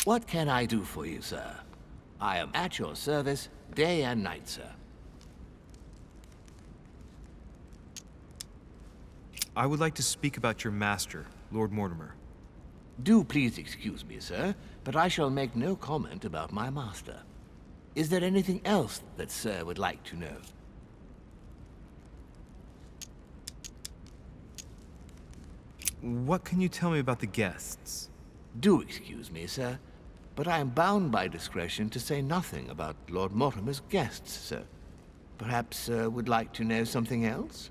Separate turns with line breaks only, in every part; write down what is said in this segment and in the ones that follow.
What can I do for you, sir? I am at your service day and night, sir.
I would like to speak about your master, Lord Mortimer.
Do please excuse me, sir, but I shall make no comment about my master. Is there anything else that sir would like to know?
What can you tell me about the guests?
Do excuse me, sir, but I am bound by discretion to say nothing about Lord Mortimer's guests, sir. Perhaps sir would like to know something else?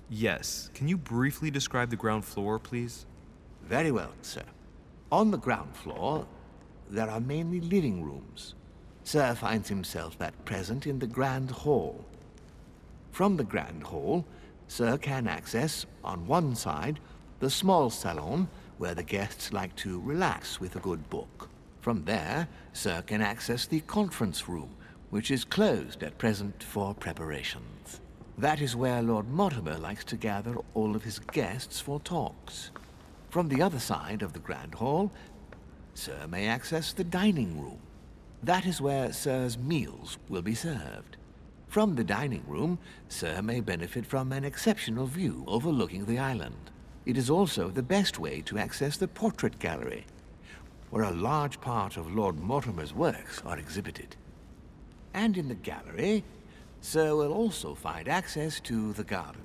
Yes. Can you briefly describe the ground floor, please?
Very well, sir. On the ground floor, there are mainly living rooms. Sir finds himself at present in the Grand Hall. From the Grand Hall, Sir can access, on one side, the small salon where the guests like to relax with a good book. From there, Sir can access the conference room, which is closed at present for preparations. That is where Lord Mortimer likes to gather all of his guests for talks. From the other side of the Grand Hall, Sir may access the dining room. That is where Sir's meals will be served. From the dining room, Sir may benefit from an exceptional view overlooking the island. It is also the best way to access the portrait gallery, where a large part of Lord Mortimer's works are exhibited. And in the gallery, Sir will also find access to the garden.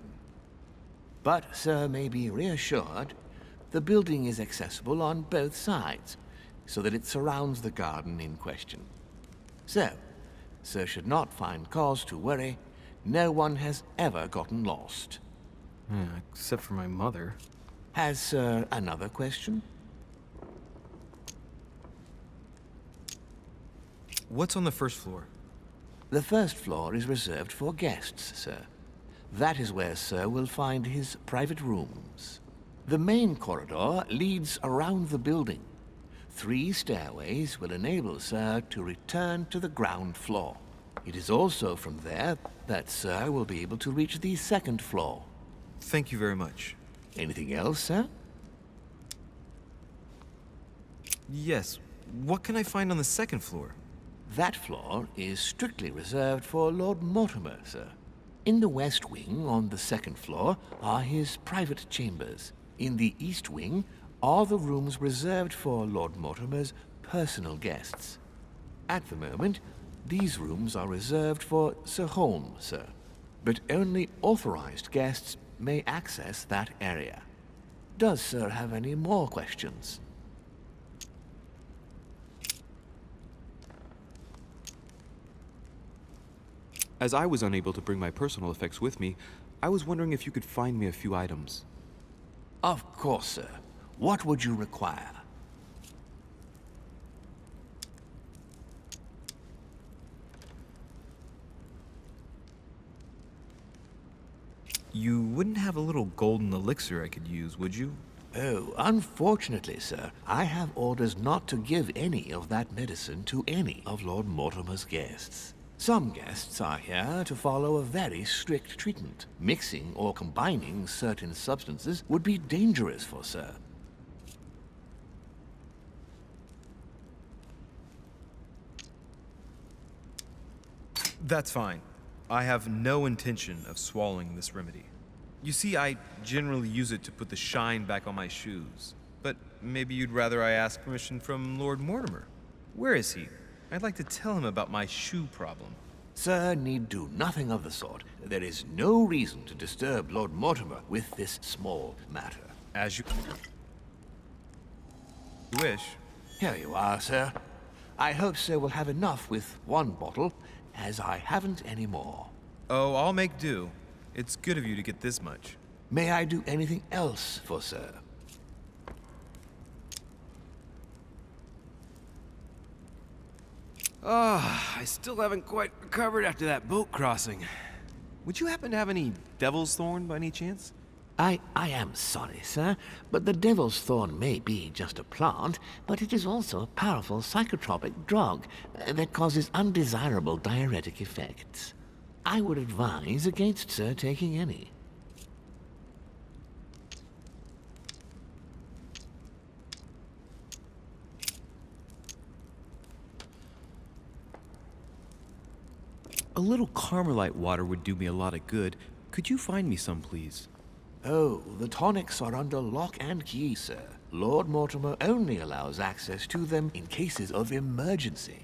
But Sir may be reassured the building is accessible on both sides, so that it surrounds the garden in question. So, Sir should not find cause to worry. No one has ever gotten lost.
Except for my mother.
Has Sir another question?
What's on the first floor?
The first floor is reserved for guests, sir. That is where Sir will find his private rooms. The main corridor leads around the building. 3 stairways will enable Sir to return to the ground floor. It is also from there that Sir will be able to reach the second floor.
Thank you very much.
Anything else, sir?
Yes. What can I find on the second floor?
That floor is strictly reserved for Lord Mortimer, sir. In the west wing on the second floor are his private chambers. In the east wing are the rooms reserved for Lord Mortimer's personal guests. At the moment, these rooms are reserved for Sir Holmes, sir. But only authorized guests may access that area. Does Sir have any more questions?
As I was unable to bring my personal effects with me, I was wondering if you could find me a few items.
Of course, sir. What would you require?
You wouldn't have a little golden elixir I could use, would you?
Oh, unfortunately, sir, I have orders not to give any of that medicine to any of Lord Mortimer's guests. Some guests are here to follow a very strict treatment. Mixing or combining certain substances would be dangerous for Sir.
That's fine. I have no intention of swallowing this remedy. You see, I generally use it to put the shine back on my shoes. But maybe you'd rather I ask permission from Lord Mortimer. Where is he? I'd like to tell him about my shoe problem.
Sir need do nothing of the sort. There is no reason to disturb Lord Mortimer with this small matter.
As you wish.
Here you are, sir. I hope Sir will have enough with one bottle, as I haven't any more.
Oh, I'll make do. It's good of you to get this much.
May I do anything else for Sir?
I still haven't quite recovered after that boat crossing. Would you happen to have any devil's thorn by any chance?
I am sorry, sir, but the Devil's Thorn may be just a plant, but it is also a powerful psychotropic drug that causes undesirable diuretic effects. I would advise against, sir, taking any.
A little Carmelite water would do me a lot of good. Could you find me some, please?
Oh, the tonics are under lock and key, sir. Lord Mortimer only allows access to them in cases of emergency.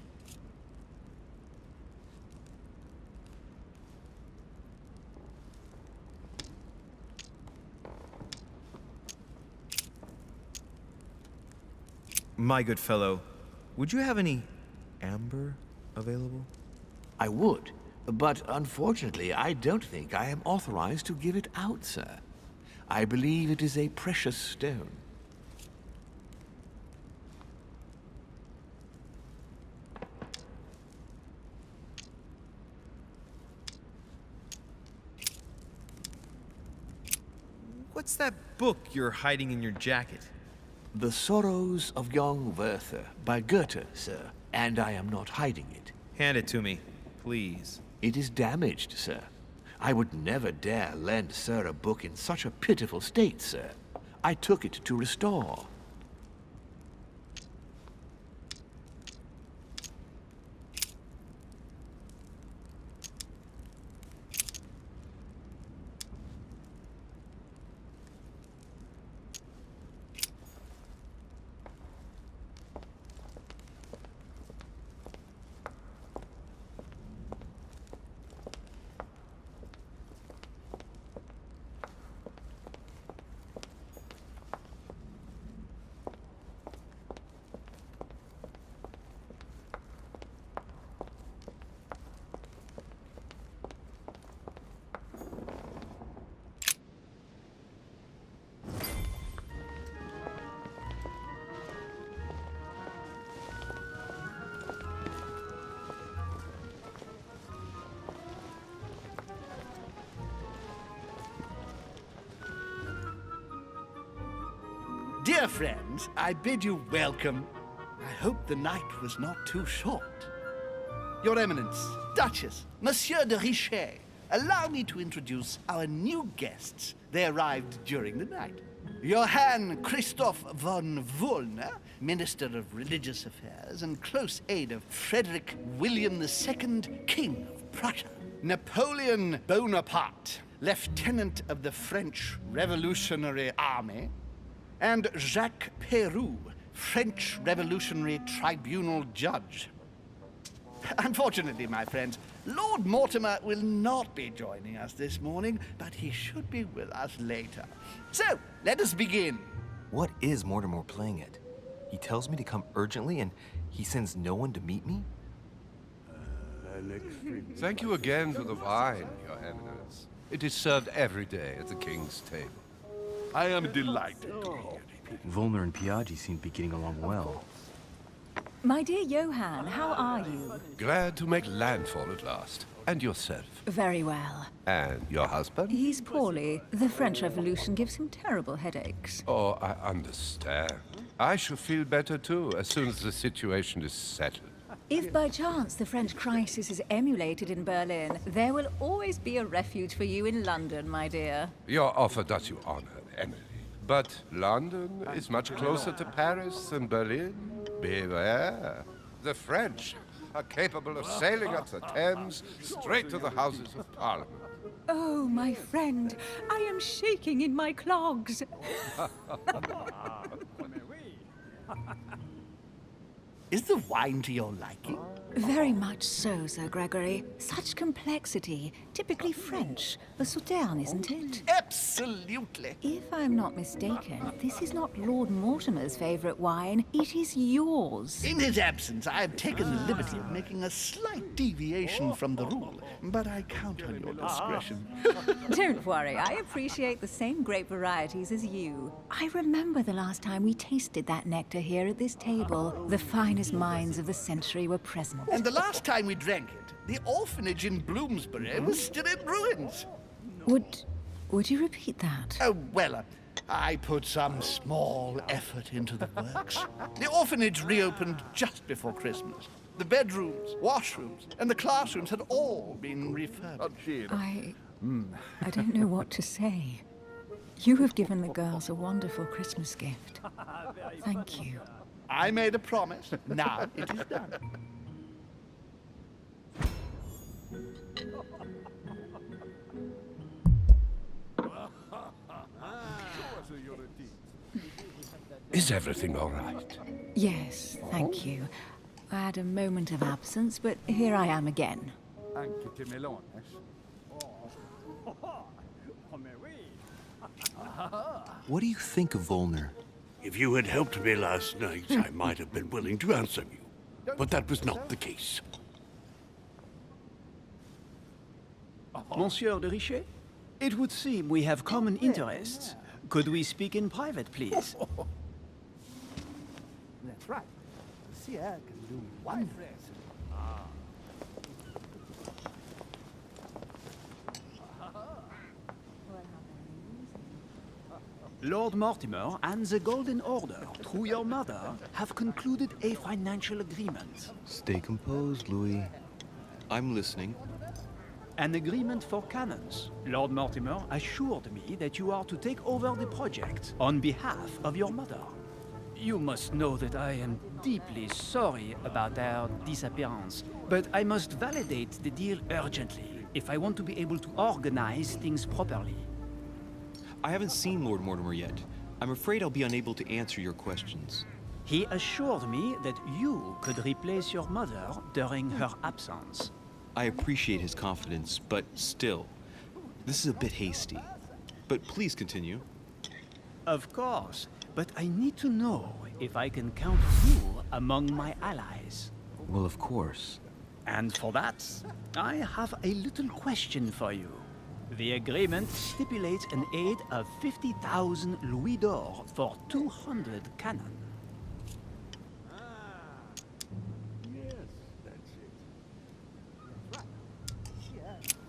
My good fellow, would you have any amber available?
I would, but unfortunately I don't think I am authorized to give it out, sir. I believe it is a precious stone.
What's that book you're hiding in your jacket?
The Sorrows of Young Werther by Goethe, sir, and I am not hiding it.
Hand it to me, please.
It is damaged, sir. I would never dare lend sir a book in such a pitiful state, sir. I took it to restore.
Dear friends, I bid you welcome. I hope the night was not too short. Your Eminence, Duchess, Monsieur de Richet, allow me to introduce our new guests. They arrived during the night. Johann Christoph von Wollner, Minister of Religious Affairs and close aide of Frederick William II, King of Prussia. Napoleon Bonaparte, Lieutenant of the French Revolutionary Army. And Jacques Peroux, French Revolutionary Tribunal Judge. Unfortunately, my friends, Lord Mortimer will not be joining us this morning, but he should be with us later. So, let us begin.
What is Mortimer playing at? He tells me to come urgently and he sends no one to meet me?
Thank you again for the wine, Your Eminence. It is served every day at the king's table.
I am delighted to hear it.
Volner and Piaggi seem to be getting along well.
My dear Johann, how are you?
Glad to make landfall at last. And yourself?
Very well.
And your husband?
He's poorly. The French Revolution gives him terrible headaches.
Oh, I understand. I shall feel better too, as soon as the situation is settled.
If by chance the French crisis is emulated in Berlin, there will always be a refuge for you in London, my dear.
Your offer does you honor, Emily. But London is much closer to Paris than Berlin. Beware. The French are capable of sailing up the Thames straight to the Houses of Parliament.
Oh, my friend, I am shaking in my clogs.
Is the wine to your liking?
Very much so, Sir Gregory. Such complexity. Typically French. A Sauterne, isn't it?
Absolutely.
If I'm not mistaken, this is not Lord Mortimer's favorite wine. It is yours.
In his absence, I have taken the liberty of making a slight deviation from the rule, but I count on your discretion.
Don't worry, I appreciate the same grape varieties as you. I remember the last time we tasted that nectar here at this table. The finest minds of the century were present.
And the last time we drank it, the orphanage in Bloomsbury was still in ruins.
Would you repeat that?
Oh, well, I put some small effort into the works. The orphanage reopened just before Christmas. The bedrooms, washrooms, and the classrooms had all been refurbished.
I don't know what to say. You have given the girls a wonderful Christmas gift. Thank you.
I made a promise. Now it is done.
Is everything all right?
Yes, thank you. I had a moment of absence, but here I am again.
What do you think of Volner?
If you had helped me last night, I might have been willing to answer you. But that was not the case.
Monsieur de Richet? It would seem we have common interests. Could we speak in private, please?
That's right. Sierra can do wonders.
Lord Mortimer and the Golden Order, through your mother, have concluded a financial agreement.
Stay composed, Louis. I'm listening.
An agreement for cannons. Lord Mortimer assured me that you are to take over the project on behalf of your mother. You must know that I am deeply sorry about their disappearance, but I must validate the deal urgently if I want to be able to organize things properly.
I haven't seen Lord Mortimer yet. I'm afraid I'll be unable to answer your questions.
He assured me that you could replace your mother during her absence.
I appreciate his confidence, but still, this is a bit hasty. But please continue.
Of course, but I need to know if I can count you among my allies.
Well, of course.
And for that, I have a little question for you. The agreement stipulates an aid of 50,000 louis d'or for 200 cannon.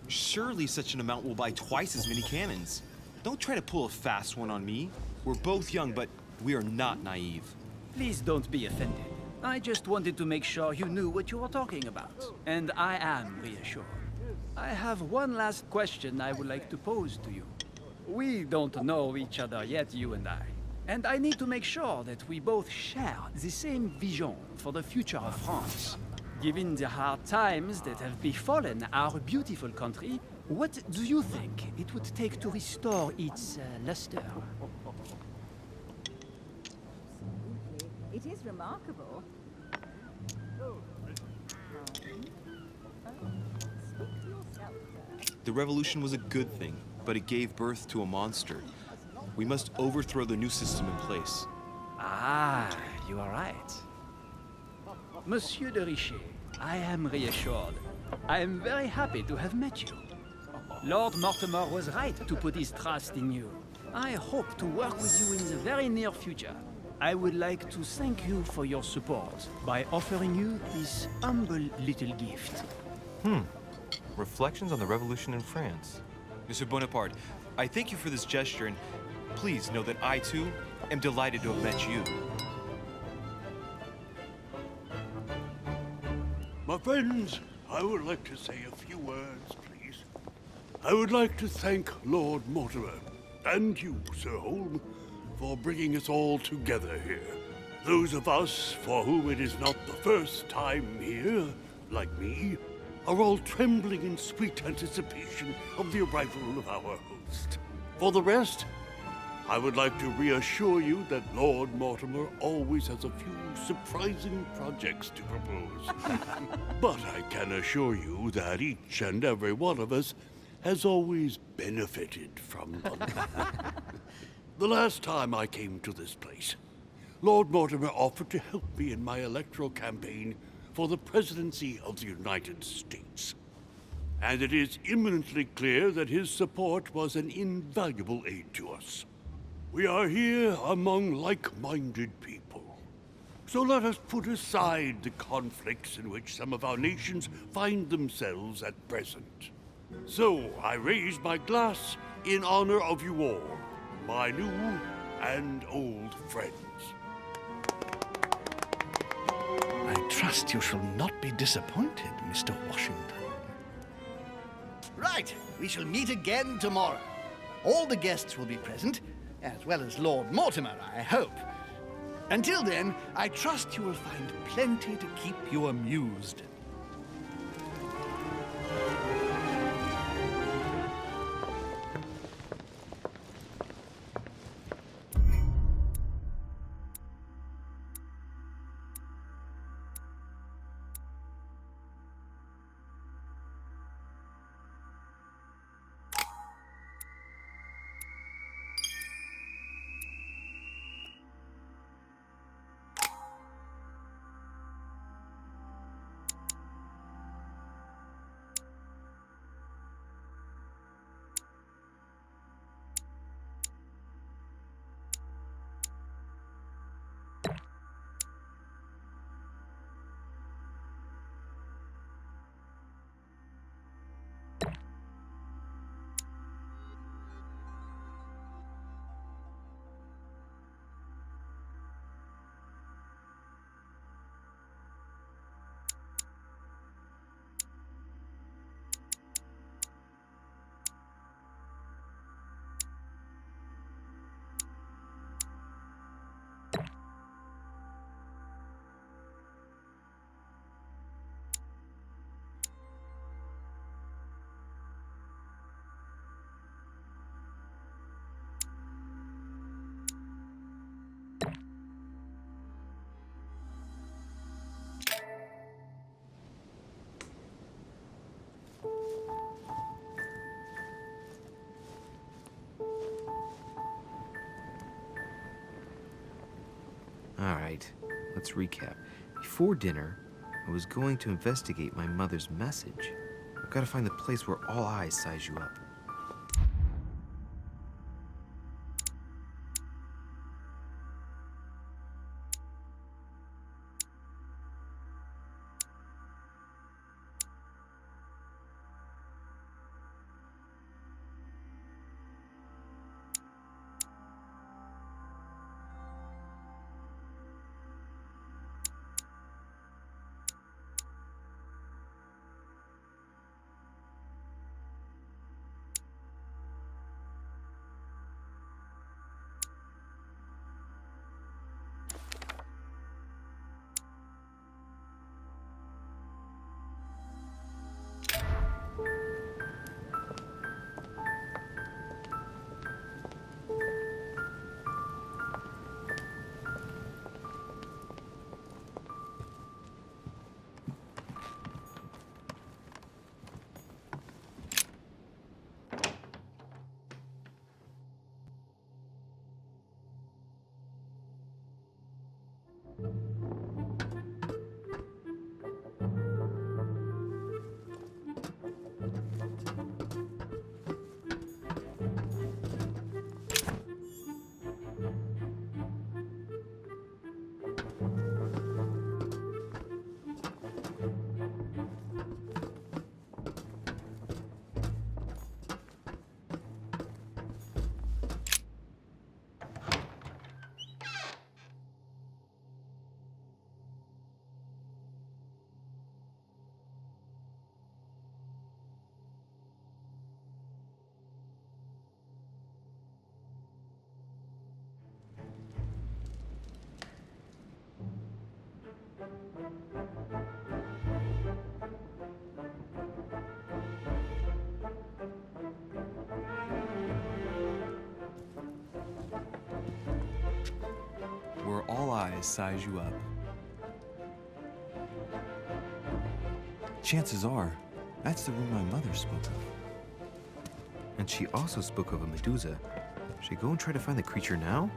Surely such an amount will buy twice as many cannons. Don't try to pull a fast one on me. We're both young, but we are not naive.
Please don't be offended. I just wanted to make sure you knew what you were talking about. And I am reassured. I have one last question I would like to pose to you. We don't know each other yet, you and I. And I need to make sure that we both share the same vision for the future of France. Given the hard times that have befallen our beautiful country, what do you think it would take to restore its luster?
It is remarkable.
The revolution was a good thing, but it gave birth to a monster. We must overthrow the new system in place.
Ah, you are right. Monsieur de Richet, I am reassured. I am very happy to have met you. Lord Mortimer was right to put his trust in you. I hope to work with you in the very near future. I would like to thank you for your support by offering you this humble little gift.
Reflections on the Revolution in France. Monsieur Bonaparte, I thank you for this gesture, and please know that I, too, am delighted to have met you.
My friends, I would like to say a few words, please. I would like to thank Lord Mortimer, and you, Sir Holm, for bringing us all together here. Those of us for whom it is not the first time here, like me, are all trembling in sweet anticipation of the arrival of our host. For the rest, I would like to reassure you that Lord Mortimer always has a few surprising projects to propose. But I can assure you that each and every one of us has always benefited from them. The last time I came to this place, Lord Mortimer offered to help me in my electoral campaign for the presidency of the United States. And it is imminently clear that his support was an invaluable aid to us. We are here among like-minded people. So let us put aside the conflicts in which some of our nations find themselves at present. So I raise my glass in honor of you all, my new and old friends.
I trust you shall not be disappointed, Mr. Washington. Right, we shall meet again tomorrow. All the guests will be present, as well as Lord Mortimer, I hope. Until then, I trust you will find plenty to keep you amused.
Alright, let's recap. Before dinner, I was going to investigate my mother's message. I've got to find the place where all eyes size you up.
Where all eyes size you up.
Chances are, that's the room my mother spoke of. And she also spoke of a Medusa. Should I go and try to find the creature now?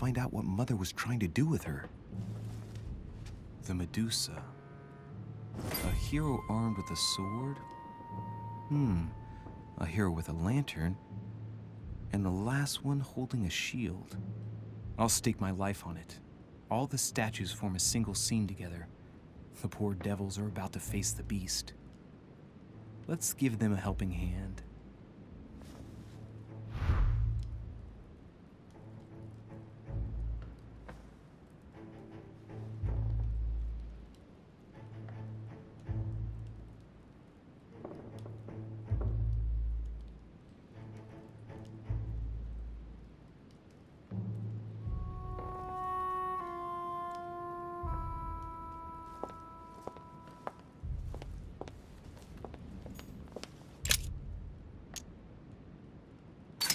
find out what Mother was trying to do with her. The Medusa. A hero armed with a sword? A hero with a lantern. And the last one holding a shield. I'll stake my life on it. All the statues form a single scene together. The poor devils are about to face the beast. Let's give them a helping hand.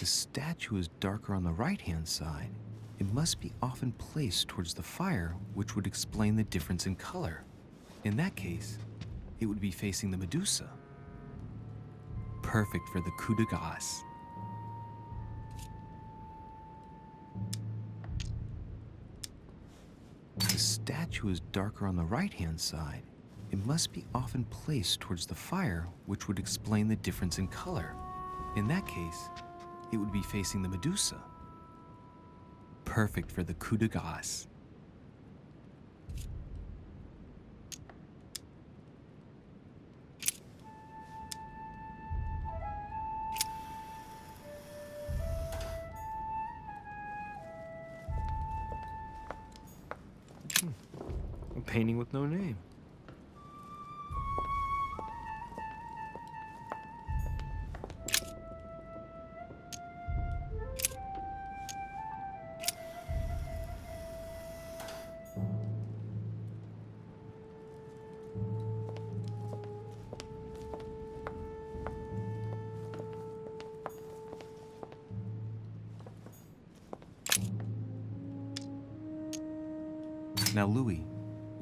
The statue is darker on the right-hand side. It must be often placed towards the fire, which would explain the difference in color. In that case, it would be facing the Medusa. Perfect for the coup de grace. The statue is darker on the right-hand side. It must be often placed towards the fire, which would explain the difference in color. In that case, it would be facing the Medusa. Perfect for the coup de grace.
A painting with no name.
Now, Louis,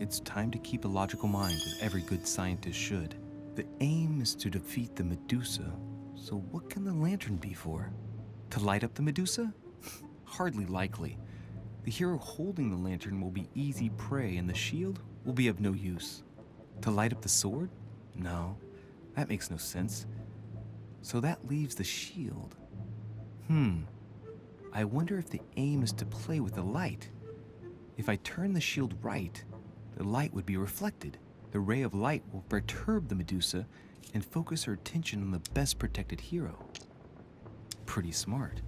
it's time to keep a logical mind, as every good scientist should. The aim is to defeat the Medusa, so what can the lantern be for? To light up the Medusa? Hardly likely. The hero holding the lantern will be easy prey, and the shield will be of no use. To light up the sword? No, that makes no sense. So that leaves the shield. I wonder if the aim is to play with the light. If I turn the shield right, the light would be reflected. The ray of light will perturb the Medusa and focus her attention on the best protected hero. Pretty smart.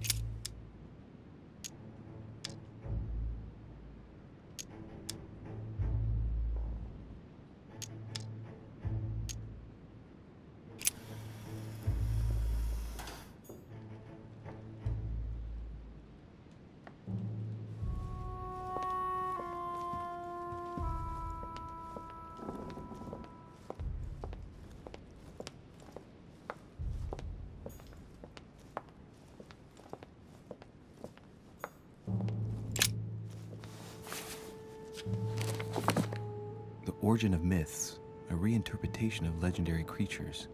The Origin of Myths, a reinterpretation of legendary creatures.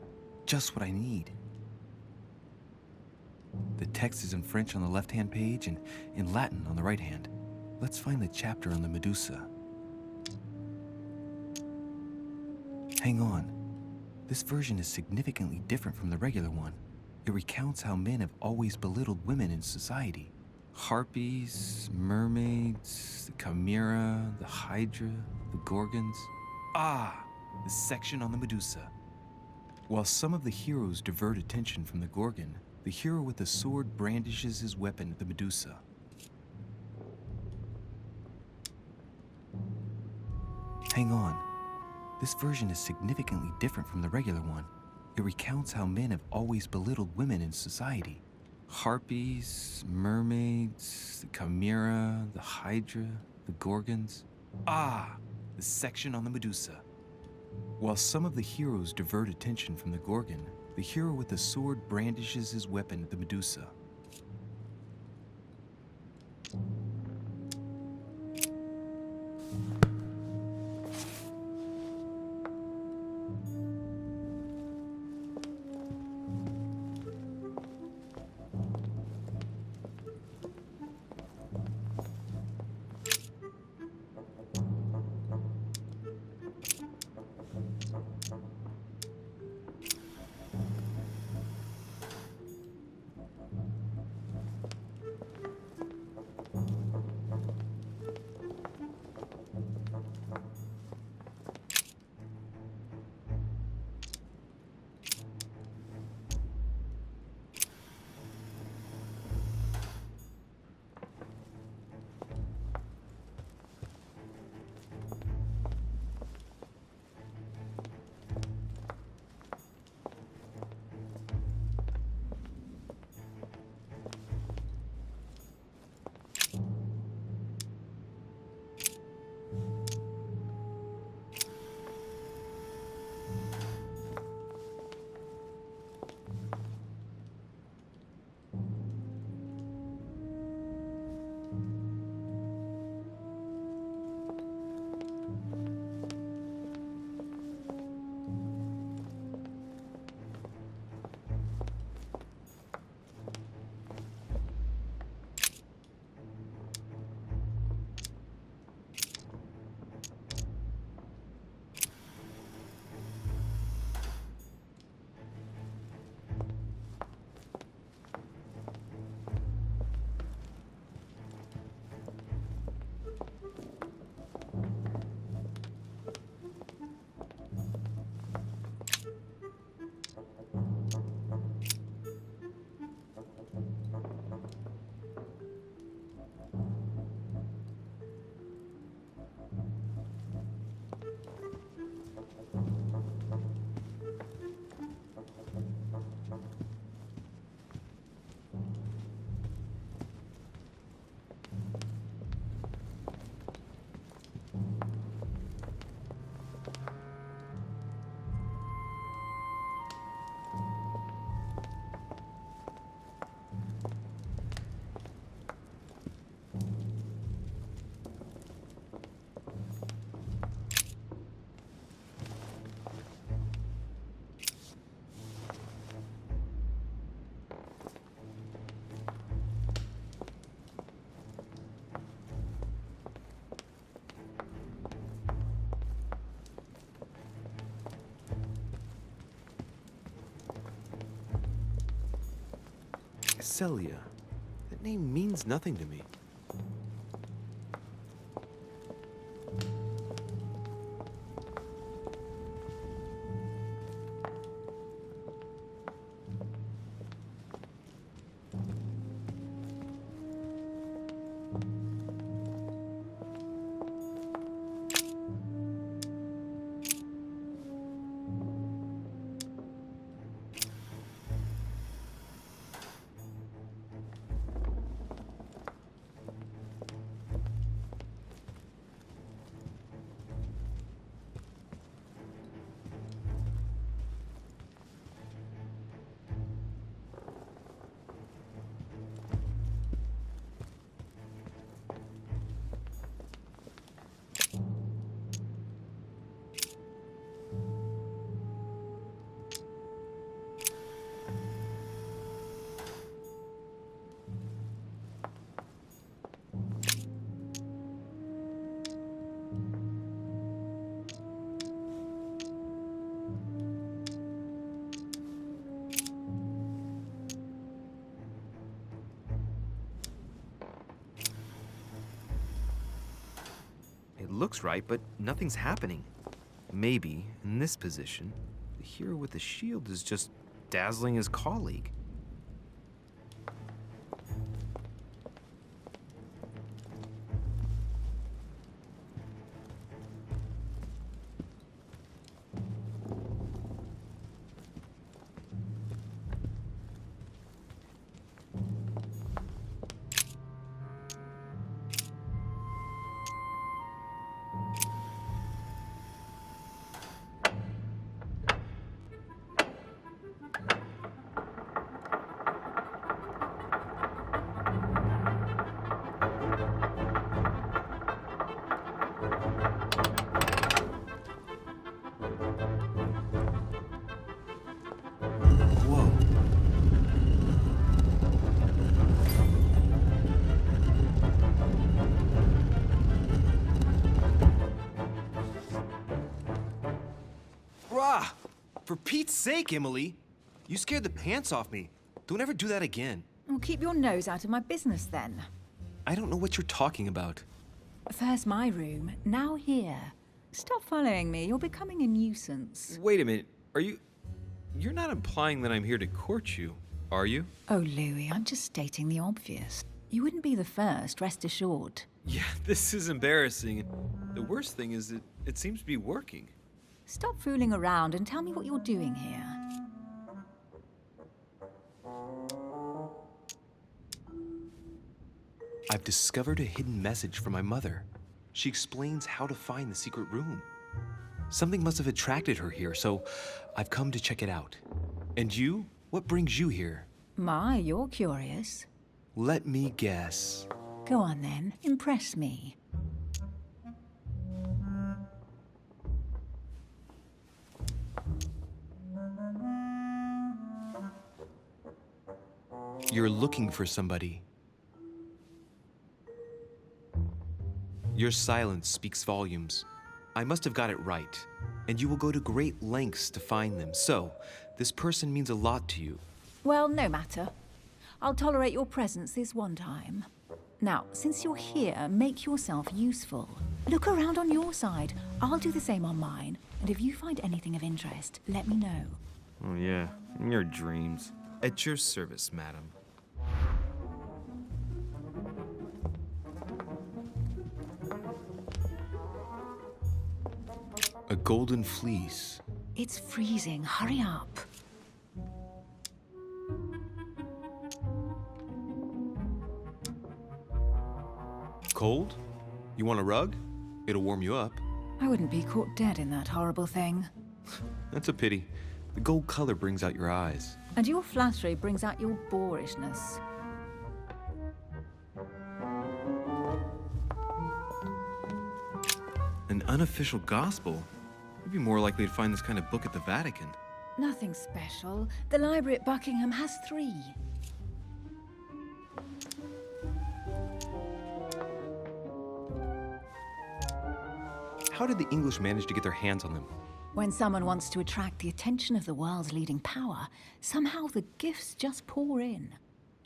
Just what I need. The text is in French on the left-hand page and in Latin on the right hand. Let's find the chapter on the Medusa. Hang on. This version is significantly different from the regular one. It recounts how men have always belittled women in society. Harpies, mermaids, the chimera, the hydra, the gorgons. The section on the Medusa. While some of the heroes divert attention from the gorgon, the hero with the sword brandishes his weapon at the Medusa. Hang on. This version is significantly different from the regular one. It recounts how men have always belittled women in society. Harpies, mermaids, the chimera, the hydra, the gorgons. The section on the Medusa. While some of the heroes divert attention from the gorgon, the hero with the sword brandishes his weapon at the Medusa.
Celia. That name means nothing to me. It looks right, but nothing's happening. Maybe, in this position, the hero with the shield is just dazzling his colleague. Whoa. Rah! For Pete's sake, Emily! You scared the pants off me. Don't ever do that again.
Well, keep your nose out of my business then.
I don't know what you're talking about.
First my room, now here. Stop following me, you're becoming a nuisance.
Wait a minute. You're not implying that I'm here to court you, are you?
Oh, Louis, I'm just stating the obvious. You wouldn't be the first, rest assured.
Yeah, this is embarrassing. The worst thing is it seems to be working.
Stop fooling around and tell me what you're doing here.
I've discovered a hidden message from my mother. She explains how to find the secret room. Something must have attracted her here, so I've come to check it out. And you? What brings you here?
My, you're curious.
Let me guess.
Go on then, impress me.
You're looking for somebody. Your silence speaks volumes. I must have got it right, and you will go to great lengths to find them. So, this person means a lot to you.
Well, no matter. I'll tolerate your presence this one time. Now, since you're here, make yourself useful. Look around on your side. I'll do the same on mine. And if you find anything of interest, let me know.
Oh yeah, in your dreams. At your service, madam. A golden fleece.
It's freezing. Hurry up.
Cold? You want a rug? It'll warm you up.
I wouldn't be caught dead in that horrible thing.
That's a pity. The gold color brings out your eyes.
And your flattery brings out your boorishness.
An unofficial gospel? You'd be more likely to find this kind of book at the Vatican.
Nothing special. The library at Buckingham has 3.
How did the English manage to get their hands on them?
When someone wants to attract the attention of the world's leading power, somehow the gifts just pour in.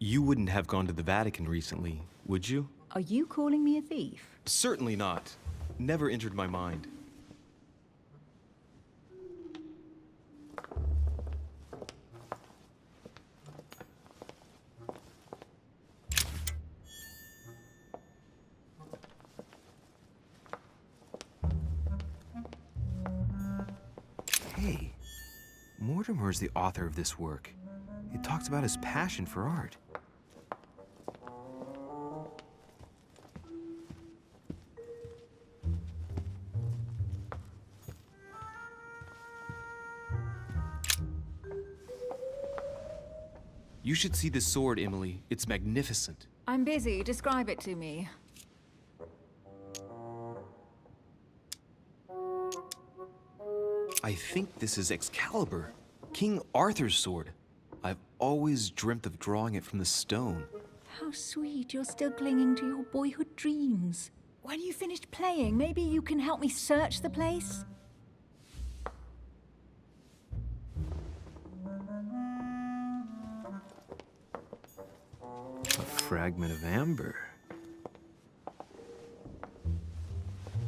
You wouldn't have gone to the Vatican recently, would you?
Are you calling me a thief?
Certainly not. Never entered my mind. Hey, Mortimer is the author of this work. It talks about his passion for art. You should see this sword, Emily. It's magnificent.
I'm busy. Describe it to me.
I think this is Excalibur, King Arthur's sword. I've always dreamt of drawing it from the stone.
How sweet. You're still clinging to your boyhood dreams. When you finished playing, maybe you can help me search the place?
A fragment of amber.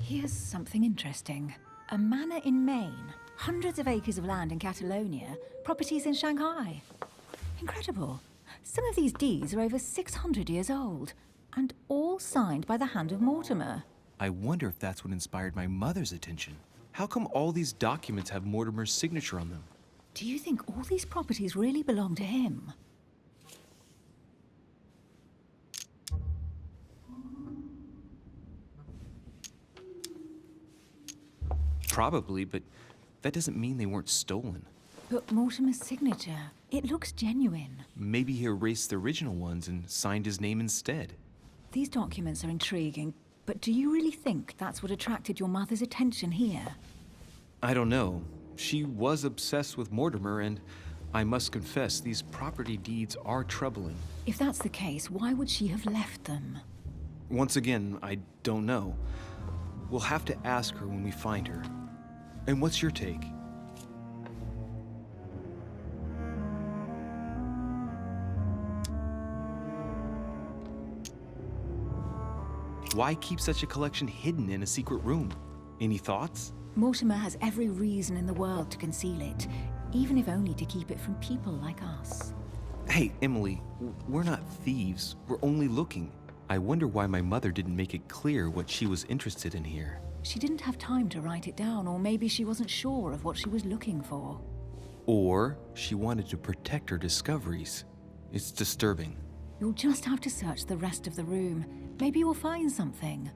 Here's something interesting. A manor in Maine, hundreds of acres of land in Catalonia, properties in Shanghai. Incredible. Some of these deeds are over 600 years old, and all signed by the hand of Mortimer.
I wonder if that's what inspired my mother's attention. How come all these documents have Mortimer's signature on them?
Do you think all these properties really belong to him?
Probably, but that doesn't mean they weren't stolen.
But Mortimer's signature, it looks genuine.
Maybe he erased the original ones and signed his name instead.
These documents are intriguing, but do you really think that's what attracted your mother's attention here?
I don't know. She was obsessed with Mortimer, and I must confess, these property deeds are troubling.
If that's the case, why would she have left them?
Once again, I don't know. We'll have to ask her when we find her. And what's your take? Why keep such a collection hidden in a secret room? Any thoughts?
Mortimer has every reason in the world to conceal it, even if only to keep it from people like us.
Hey, Emily, we're not thieves. We're only looking. I wonder why my mother didn't make it clear what she was interested in here.
She didn't have time to write it down, or maybe she wasn't sure of what she was looking for.
Or she wanted to protect her discoveries. It's disturbing.
You'll just have to search the rest of the room. Maybe you'll find something.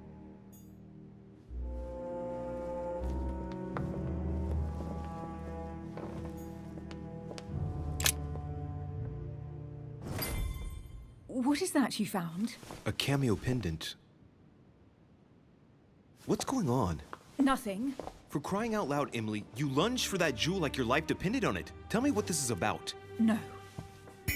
What is that you found?
A cameo pendant. What's going on?
Nothing.
For crying out loud, Emily, you lunged for that jewel like your life depended on it. Tell me what this is about.
No.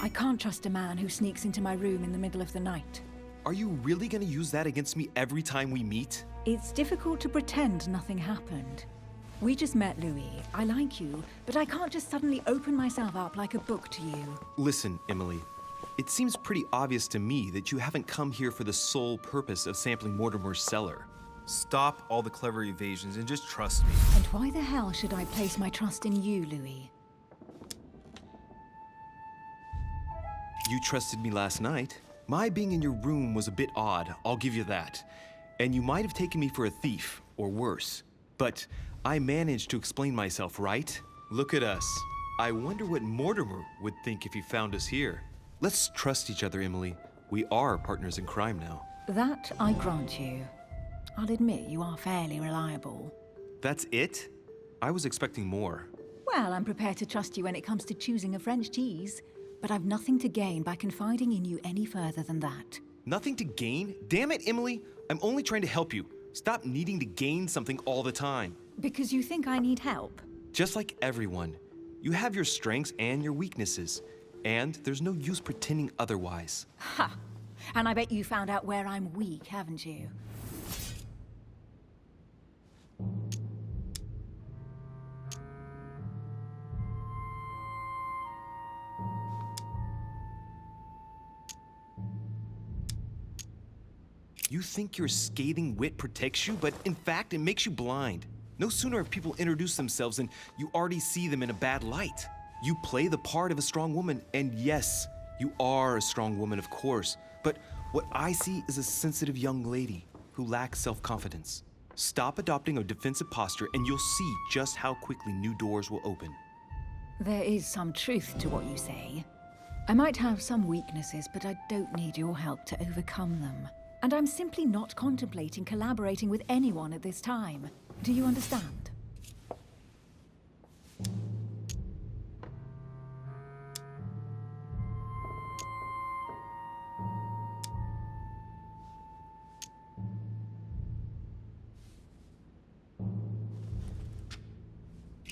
I can't trust a man who sneaks into my room in the middle of the night.
Are you really gonna use that against me every time we meet?
It's difficult to pretend nothing happened. We just met, Louis. I like you, but I can't just suddenly open myself up like a book to you.
Listen, Emily. It seems pretty obvious to me that you haven't come here for the sole purpose of sampling Mortimer's cellar.
Stop all the clever evasions and just trust me.
And why the hell should I place my trust in you, Louis?
You trusted me last night. My being in your room was a bit odd, I'll give you that. And you might have taken me for a thief, or worse. But I managed to explain myself, right? Look at us. I wonder what Mortimer would think if he found us here. Let's trust each other, Emily. We are partners in crime now.
That I grant you. I'll admit you are fairly reliable.
That's it? I was expecting more.
Well, I'm prepared to trust you when it comes to choosing a French cheese, but I've nothing to gain by confiding in you any further than that.
Nothing to gain? Damn it, Emily! I'm only trying to help you. Stop needing to gain something all the time.
Because you think I need help?
Just like everyone. You have your strengths and your weaknesses. And there's no use pretending otherwise.
Ha! And I bet you found out where I'm weak, haven't you?
You think your scathing wit protects you, but in fact, it makes you blind. No sooner have people introduced themselves than you already see them in a bad light. You play the part of a strong woman, and yes, you are a strong woman, of course. But what I see is a sensitive young lady who lacks self-confidence. Stop adopting a defensive posture, and you'll see just how quickly new doors will open.
There is some truth to what you say. I might have some weaknesses, but I don't need your help to overcome them. And I'm simply not contemplating collaborating with anyone at this time. Do you understand?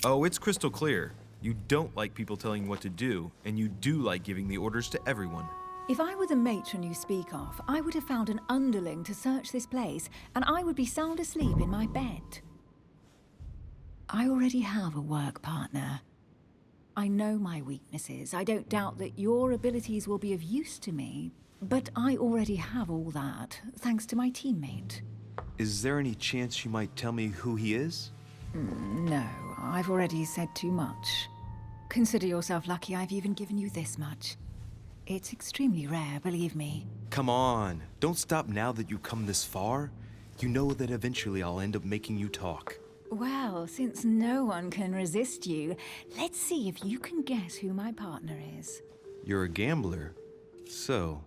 Oh, it's crystal clear. You don't like people telling you what to do, and you do like giving the orders to everyone.
If I were the matron you speak of, I would have found an underling to search this place, and I would be sound asleep in my bed. I already have a work partner. I know my weaknesses. I don't doubt that your abilities will be of use to me, but I already have all that, thanks to my teammate.
Is there any chance you might tell me who he is?
No, I've already said too much. Consider yourself lucky I've even given you this much. It's extremely rare, believe me.
Come on, don't stop now that you've come this far. You know that eventually I'll end up making you talk.
Well, since no one can resist you, let's see if you can guess who my partner is.
You're a gambler. So,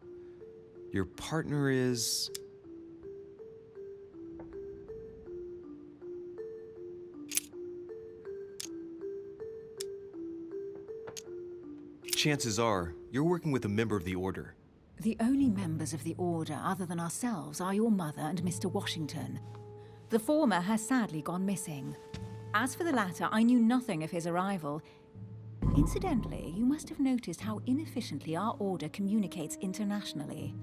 your partner is... Chances are, you're working with a member of the Order.
The only members of the Order other than ourselves are your mother and Mr. Washington. The former has sadly gone missing. As for the latter, I knew nothing of his arrival. Incidentally, you must have noticed how inefficiently our Order communicates internationally.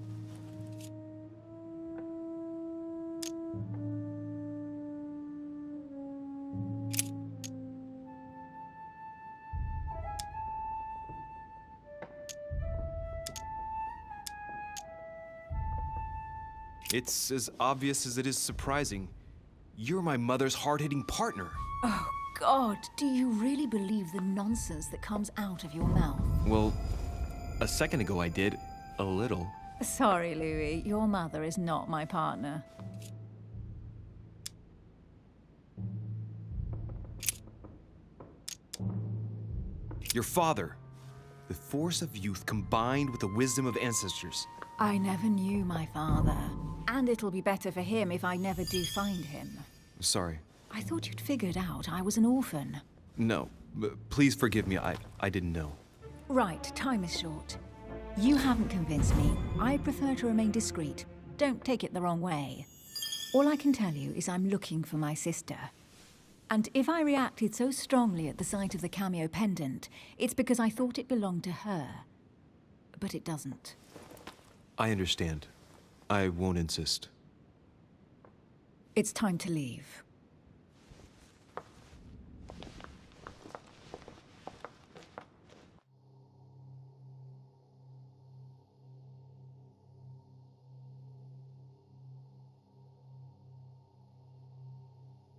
It's as obvious as it is surprising. You're my mother's hard-hitting partner.
Oh, God, do you really believe the nonsense that comes out of your mouth?
Well, a second ago I did. A little.
Sorry, Louis, your mother is not my partner.
Your father. The force of youth combined with the wisdom of ancestors.
I never knew my father. And it'll be better for him if I never do find him.
Sorry.
I thought you'd figured out I was an orphan.
No. Please forgive me. I didn't know.
Right, time is short. You haven't convinced me. I prefer to remain discreet. Don't take it the wrong way. All I can tell you is I'm looking for my sister. And if I reacted so strongly at the sight of the cameo pendant, it's because I thought it belonged to her. But it doesn't.
I understand. I won't insist.
It's time to leave.